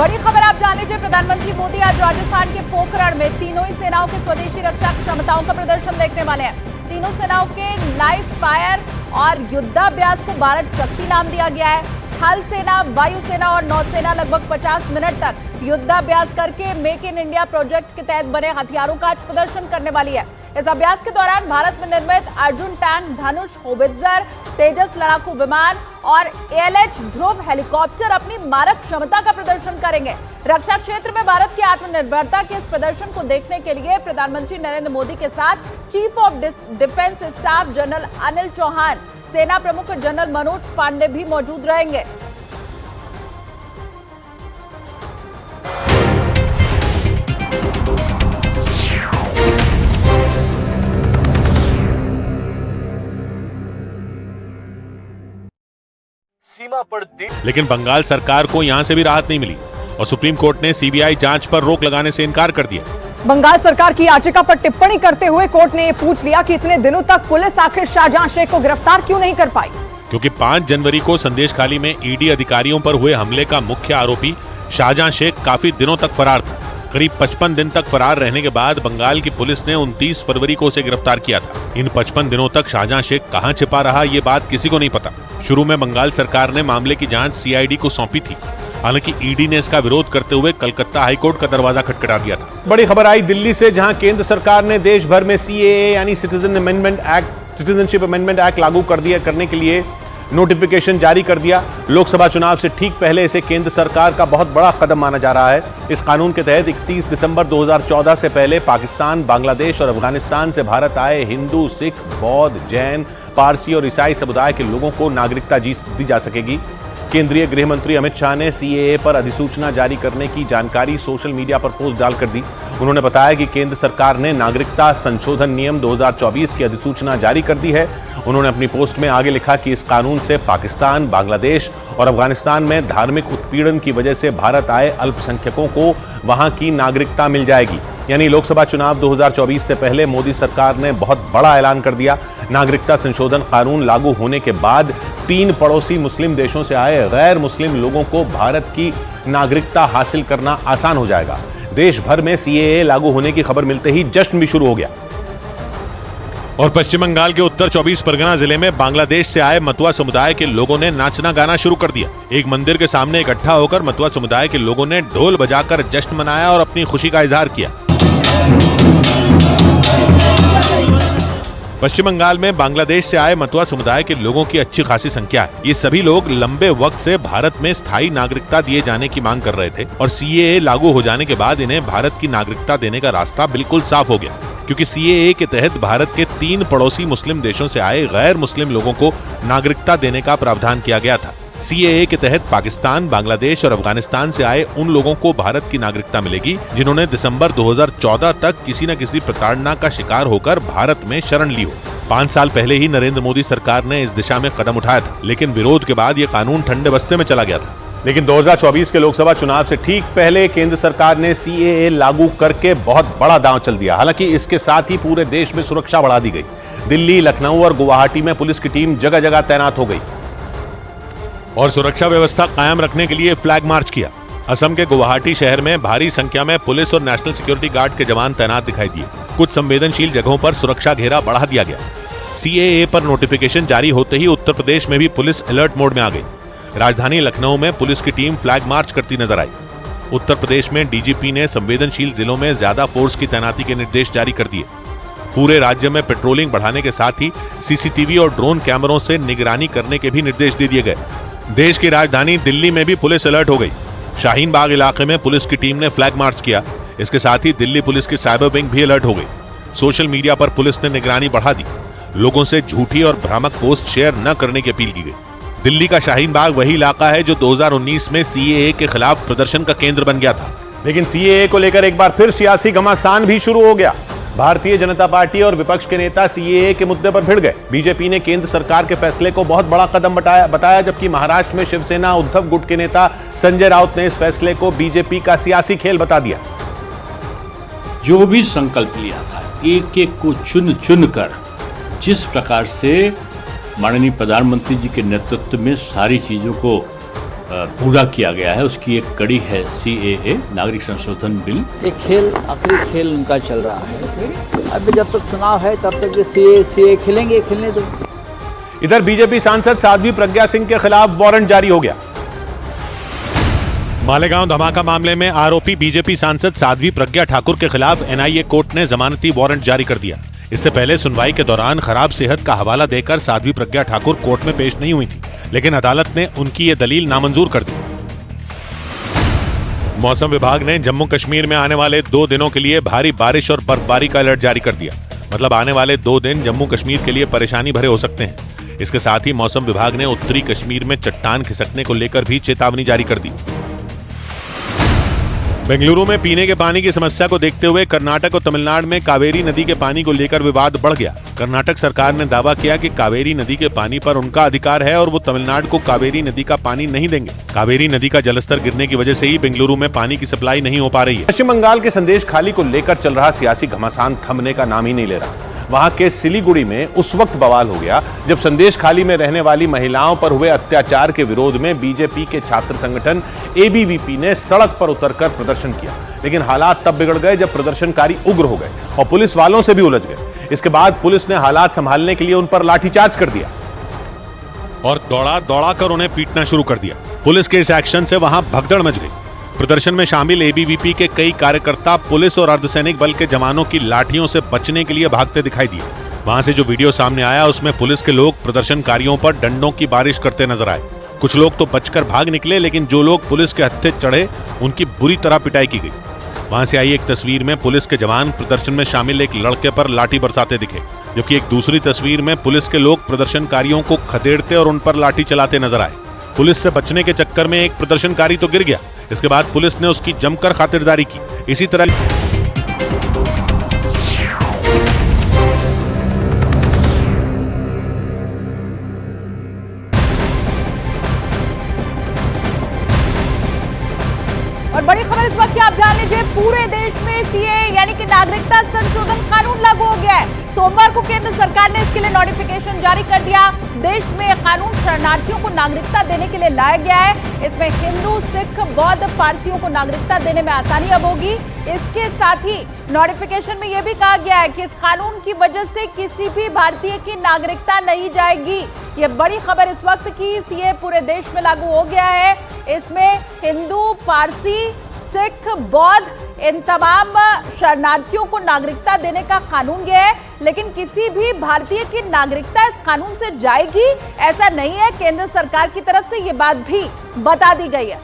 बड़ी खबर आप जान लीजिए। प्रधानमंत्री मोदी आज राजस्थान के पोखरण में तीनों ही सेनाओं की स्वदेशी रक्षा क्षमताओं का प्रदर्शन देखने वाले हैं। तीनों सेनाओं के लाइव फायर और युद्धाभ्यास को भारत शक्ति नाम दिया गया है। थल सेना, वायुसेना और नौसेना लगभग 50 मिनट तक युद्धाभ्यास करके मेक इन इंडिया प्रोजेक्ट के तहत बने हथियारों का आज प्रदर्शन करने वाली है। इस अभ्यास के दौरान भारत में निर्मित अर्जुन टैंक, धनुष होवित्जर, तेजस लड़ाकू विमान और ALH ध्रुव हेलीकॉप्टर अपनी मारक क्षमता का प्रदर्शन करेंगे। रक्षा क्षेत्र में भारत की आत्मनिर्भरता के इस प्रदर्शन को देखने के लिए प्रधानमंत्री नरेंद्र मोदी के साथ chief of defence staff general Anil Chauhan, सेना प्रमुख जनरल मनोज पांडे भी मौजूद रहेंगे। सीमा पर लेकिन बंगाल सरकार को यहां से भी राहत नहीं मिली और सुप्रीम कोर्ट ने CBI जांच पर रोक लगाने से इनकार कर दिया। बंगाल सरकार की याचिका पर टिप्पणी करते हुए कोर्ट ने पूछ लिया कि इतने दिनों तक पुलिस आखिर शाहजहां शेख को गिरफ्तार क्यों नहीं कर पाई। क्योंकि 5 जनवरी को संदेशखाली में ED अधिकारियों पर हुए हमले का मुख्य आरोपी शाहजहां शेख काफी दिनों तक फरार था। करीब 55 दिन तक फरार रहने के बाद बंगाल की पुलिस ने 29 फरवरी को उसे गिरफ्तार किया था। इन 55 दिनों तक शाहजहां शेख कहां छिपा रहा, ये बात किसी को नहीं पता। शुरू में बंगाल सरकार ने मामले की जांच CID को सौंपी थी। हालांकि ED ने इसका विरोध करते हुए कलकत्ता हाईकोर्ट का दरवाजा खटखटा दिया था। बड़ी खबर आई दिल्ली से, जहां केंद्र सरकार ने देश भर में CAA यानी सिटीजनशिप अमेंडमेंट एक्ट लागू करने के लिए नोटिफिकेशन जारी कर दिया। लोकसभा चुनाव से ठीक पहले इसे केंद्र सरकार का बहुत बड़ा कदम माना जा रहा है। इस कानून के तहत 31 दिसंबर 2014 से पहले पाकिस्तान, बांग्लादेश और अफगानिस्तान से भारत आए हिंदू, सिख, बौद्ध, जैन, पारसी और ईसाई समुदाय के लोगों को नागरिकता दी जा सकेगी। केंद्रीय गृह मंत्री अमित शाह ने CAA पर अधिसूचना जारी करने की जानकारी सोशल मीडिया पर पोस्ट डालकर दी। उन्होंने बताया कि केंद्र सरकार ने नागरिकता संशोधन नियम 2024 की अधिसूचना जारी कर दी है। उन्होंने अपनी पोस्ट में आगे लिखा कि इस कानून से पाकिस्तान, बांग्लादेश और अफगानिस्तान में धार्मिक उत्पीड़न की वजह से भारत आए अल्पसंख्यकों को वहां की नागरिकता मिल जाएगी। यानी लोकसभा चुनाव 2024 से पहले मोदी सरकार ने बहुत बड़ा ऐलान कर दिया। नागरिकता संशोधन कानून लागू होने के बाद 3 पड़ोसी मुस्लिम देशों से आए गैर मुस्लिम लोगों को भारत की नागरिकता हासिल करना आसान हो जाएगा। देश भर में CAA लागू होने की खबर मिलते ही जश्न भी शुरू हो गया। और पश्चिम बंगाल के उत्तर 24 परगना जिले में बांग्लादेश से आए मतुआ समुदाय के लोगों ने नाचना गाना शुरू कर दिया। एक मंदिर के सामने इकट्ठा होकर मतुआ समुदाय के लोगों ने ढोल बजाकर जश्न मनाया और अपनी खुशी का इजहार किया। पश्चिम बंगाल में बांग्लादेश से आए मतुआ समुदाय के लोगों की अच्छी खासी संख्या है। ये सभी लोग लंबे वक्त से भारत में स्थायी नागरिकता दिए जाने की मांग कर रहे थे और CAA लागू हो जाने के बाद इन्हें भारत की नागरिकता देने का रास्ता बिल्कुल साफ हो गया। क्योंकि CAA के तहत भारत के 3 पड़ोसी मुस्लिम देशों से आए गैर मुस्लिम लोगों को नागरिकता देने का प्रावधान किया गया था। CAA के तहत पाकिस्तान, बांग्लादेश और अफगानिस्तान से आए उन लोगों को भारत की नागरिकता मिलेगी जिन्होंने दिसंबर 2014 तक किसी न किसी प्रताड़ना का शिकार होकर भारत में शरण ली हो। 5 साल पहले ही नरेंद्र मोदी सरकार ने इस दिशा में कदम उठाया था, लेकिन विरोध के बाद ये कानून ठंडे बस्ते में चला गया था। लेकिन 2024 के लोकसभा चुनाव से ठीक पहले केंद्र सरकार ने CAA लागू करके बहुत बड़ा दांव चल दिया। हालांकि इसके साथ ही पूरे देश में सुरक्षा बढ़ा दी गई। दिल्ली, लखनऊ और गुवाहाटी में पुलिस की टीम जगह जगह तैनात हो गई और सुरक्षा व्यवस्था कायम रखने के लिए फ्लैग मार्च किया। असम के गुवाहाटी शहर में भारी संख्या में पुलिस और नेशनल सिक्योरिटी गार्ड के जवान तैनात दिखाई दिए। कुछ संवेदनशील जगहों पर सुरक्षा घेरा बढ़ा दिया गया। CAA पर नोटिफिकेशन जारी होते ही उत्तर प्रदेश में भी पुलिस अलर्ट मोड में आ गई। राजधानी लखनऊ में पुलिस की टीम फ्लैग मार्च करती नजर आई। उत्तर प्रदेश में DGP ने संवेदनशील जिलों में ज्यादा फोर्स की तैनाती के निर्देश जारी कर दिए। पूरे राज्य में पेट्रोलिंग बढ़ाने के साथ ही CCTV और ड्रोन कैमरों से निगरानी करने के भी निर्देश दे दिए गए। देश की राजधानी दिल्ली में भी पुलिस अलर्ट हो गई। शाहीन बाग इलाके में पुलिस की टीम ने फ्लैग मार्च किया। इसके साथ ही दिल्ली पुलिस की साइबर विंग भी अलर्ट हो गई। सोशल मीडिया पर पुलिस ने निगरानी बढ़ा दी। लोगों से झूठी और भ्रामक पोस्ट शेयर न करने की अपील की गई। दिल्ली का शाहीन बाग वही इलाका है जो 2019 में CAA के खिलाफ प्रदर्शन का केंद्र बन गया था। लेकिन CAA को लेकर एक बार फिर सियासी घमासान भी शुरू हो गया। भारतीय जनता पार्टी और विपक्ष के नेता CAA के मुद्दे पर भिड़ गए। बीजेपी ने केंद्र सरकार के फैसले को बहुत बड़ा कदम बताया, जबकि महाराष्ट्र में शिवसेना उद्धव गुट के नेता संजय राउत ने इस फैसले को बीजेपी का सियासी खेल बता दिया। जो भी संकल्प लिया था, एक एक को चुन चुन कर जिस प्रकार से माननीय प्रधानमंत्री जी के नेतृत्व में सारी चीजों को पूरा किया गया है उसकी एक कड़ी है CAA, नागरिक संशोधन बिल। एक खेल, आखिरी खेल उनका चल रहा है। अभी जब तक चुनाव है तब तक CAA खेलेंगे, खेलने दो। इधर बीजेपी सांसद साध्वी प्रज्ञा सिंह के खिलाफ वारंट जारी हो गया। मालेगांव धमाका मामले में आरोपी बीजेपी सांसद साध्वी प्रज्ञा ठाकुर के खिलाफ NIA कोर्ट ने जमानती वारंट जारी कर दिया। इससे पहले सुनवाई के दौरान खराब सेहत का हवाला देकर साध्वी प्रज्ञा ठाकुर कोर्ट में पेश नहीं हुई थी, लेकिन अदालत ने उनकी ये दलील नामंजूर कर दी। मौसम विभाग ने जम्मू कश्मीर में आने वाले 2 दिनों के लिए भारी बारिश और बर्फबारी का अलर्ट जारी कर दिया। मतलब आने वाले 2 दिन जम्मू कश्मीर के लिए परेशानी भरे हो सकते हैं। इसके साथ ही मौसम विभाग ने उत्तरी कश्मीर में चट्टान खिसकने को लेकर भी चेतावनी जारी कर दी। बेंगलुरु में पीने के पानी की समस्या को देखते हुए कर्नाटक और तमिलनाडु में कावेरी नदी के पानी को लेकर विवाद बढ़ गया। कर्नाटक सरकार ने दावा किया कि कावेरी नदी के पानी पर उनका अधिकार है और वो तमिलनाडु को कावेरी नदी का पानी नहीं देंगे। कावेरी नदी का जलस्तर गिरने की वजह से ही बेंगलुरु में पानी की सप्लाई नहीं हो पा रही है। पश्चिम बंगाल के संदेश खाली को लेकर चल रहा सियासी घमासान थमने का नाम ही नहीं ले रहा। वहां के सिलीगुड़ी में उस वक्त बवाल हो गया जब संदेश खाली में रहने वाली महिलाओं पर हुए अत्याचार के विरोध में बीजेपी के छात्र संगठन ABVP ने सड़क पर उतरकर प्रदर्शन किया। लेकिन हालात तब बिगड़ गए जब प्रदर्शनकारी उग्र हो गए और पुलिस वालों से भी उलझ गए। इसके बाद पुलिस ने हालात संभालने के लिए उन पर लाठीचार्ज कर दिया और दौड़ा कर उन्हें पीटना शुरू कर दिया। पुलिस के इस एक्शन से वहां भगदड़ मच गई। प्रदर्शन में शामिल ABVP के कई कार्यकर्ता पुलिस और अर्धसैनिक बल के जवानों की लाठियों से बचने के लिए भागते दिखाई दिए। वहां से जो वीडियो सामने आया उसमें पुलिस के लोग प्रदर्शनकारियों पर डंडों की बारिश करते नजर आए। कुछ लोग तो बचकर भाग निकले, लेकिन जो लोग पुलिस के हत्थे चढ़े उनकी बुरी तरह पिटाई की गई। वहां से आई एक तस्वीर में पुलिस के जवान प्रदर्शन में शामिल एक लड़के पर लाठी बरसाते दिखे, जबकि एक दूसरी तस्वीर में पुलिस के लोग प्रदर्शनकारियों को खदेड़ते और उन पर लाठी चलाते नजर आए। पुलिस से बचने के चक्कर में एक प्रदर्शनकारी तो गिर गया। इसके बाद पुलिस ने उसकी जमकर खातिरदारी की। इसी तरह और बड़ी खबर इस वक्त की आप जान लीजिए, पूरे देश में CAA यानी कि नागरिकता संशोधन कानून लागू हो गया है। सोमवार को केंद्र सरकार ने इसके लिए नोटिफिकेशन जारी कर दिया। देश में यह कानून शरणार्थियों को नागरिकता देने के लिए लाया गया है। इसमें हिंदू, सिख, बौद्ध, पारसियों को नागरिकता देने में आसानी अब होगी। इसके साथ ही नोटिफिकेशन में यह भी कहा गया है कि इस कानून की वजह से किसी भी भारतीय की नागरिकता नहीं जाएगी। यह बड़ी खबर इस वक्त की। CAA पूरे देश में लागू हो गया है। इसमें हिंदू, पारसी, सिख, बौद्ध, इन तमाम शरणार्थियों को नागरिकता देने का कानून यह है। लेकिन किसी भी भारतीय की नागरिकता इस कानून से जाएगी ऐसा नहीं है। केंद्र सरकार की तरफ से यह बात भी बता दी गई है।